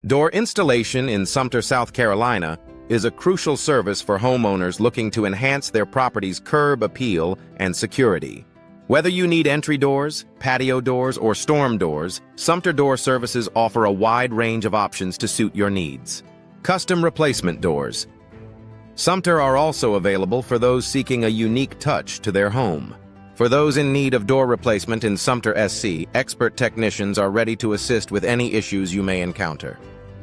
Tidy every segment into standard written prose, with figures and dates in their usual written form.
Door installation in Sumter, South Carolina is a crucial service for homeowners looking to enhance their property's curb appeal and security. Whether you need entry doors, patio doors, or storm doors, Sumter Door Services offer a wide range of options to suit your needs. Custom replacement doors. Sumter are also available for those seeking a unique touch to their home. For those in need of door replacement in Sumter SC, expert technicians are ready to assist with any issues you may encounter.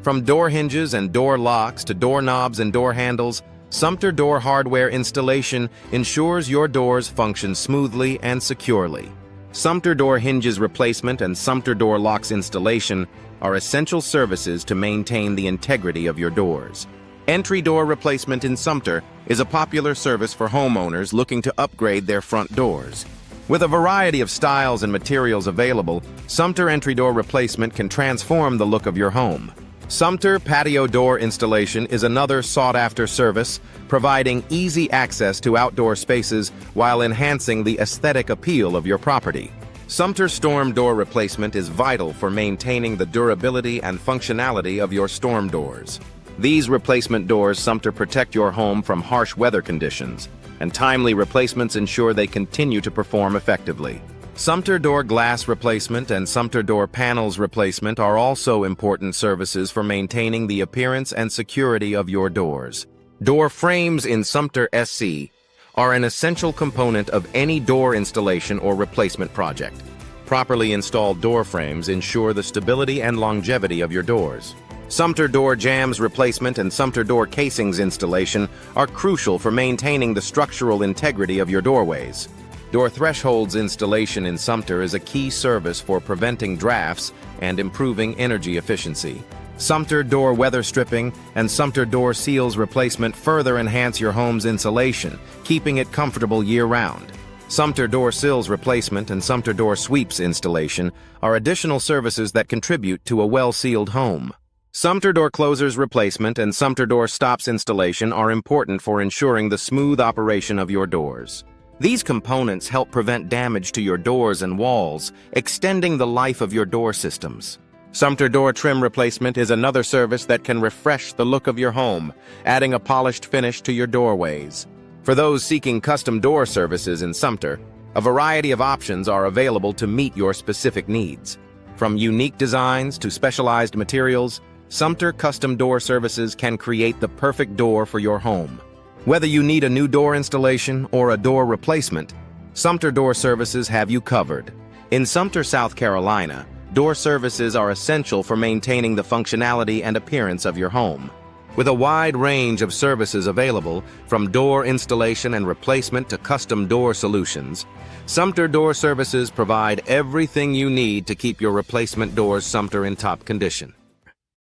From door hinges and door locks to doorknobs and door handles, Sumter Door Hardware Installation ensures your doors function smoothly and securely. Sumter Door Hinges Replacement and Sumter Door Locks Installation are essential services to maintain the integrity of your doors. Entry door replacement in Sumter is a popular service for homeowners looking to upgrade their front doors. With a variety of styles and materials available, Sumter Entry Door Replacement can transform the look of your home. Sumter Patio Door Installation is another sought-after service, providing easy access to outdoor spaces while enhancing the aesthetic appeal of your property. Sumter Storm Door Replacement is vital for maintaining the durability and functionality of your storm doors. These replacement doors Sumter protect your home from harsh weather conditions, and timely replacements ensure they continue to perform effectively. Sumter Door Glass Replacement and Sumter Door Panels Replacement are also important services for maintaining the appearance and security of your doors. Door frames in Sumter SC are an essential component of any door installation or replacement project. Properly installed door frames ensure the stability and longevity of your doors. Sumter Door Jambs Replacement and Sumter Door Casings Installation are crucial for maintaining the structural integrity of your doorways. Door thresholds installation in Sumter is a key service for preventing drafts and improving energy efficiency. Sumter Door Weather Stripping and Sumter Door Seals Replacement further enhance your home's insulation, keeping it comfortable year-round. Sumter Door Sills Replacement and Sumter Door Sweeps Installation are additional services that contribute to a well-sealed home. Sumter Door Closers Replacement and Sumter Door Stops Installation are important for ensuring the smooth operation of your doors. These components help prevent damage to your doors and walls, extending the life of your door systems. Sumter Door Trim Replacement is another service that can refresh the look of your home, adding a polished finish to your doorways. For those seeking custom door services in Sumter, a variety of options are available to meet your specific needs. From unique designs to specialized materials, Sumter Custom Door Services can create the perfect door for your home. Whether you need a new door installation or a door replacement, Sumter Door Services have you covered. In Sumter, South Carolina, door services are essential for maintaining the functionality and appearance of your home. With a wide range of services available, from door installation and replacement to custom door solutions, Sumter Door Services provide everything you need to keep your replacement doors Sumter in top condition.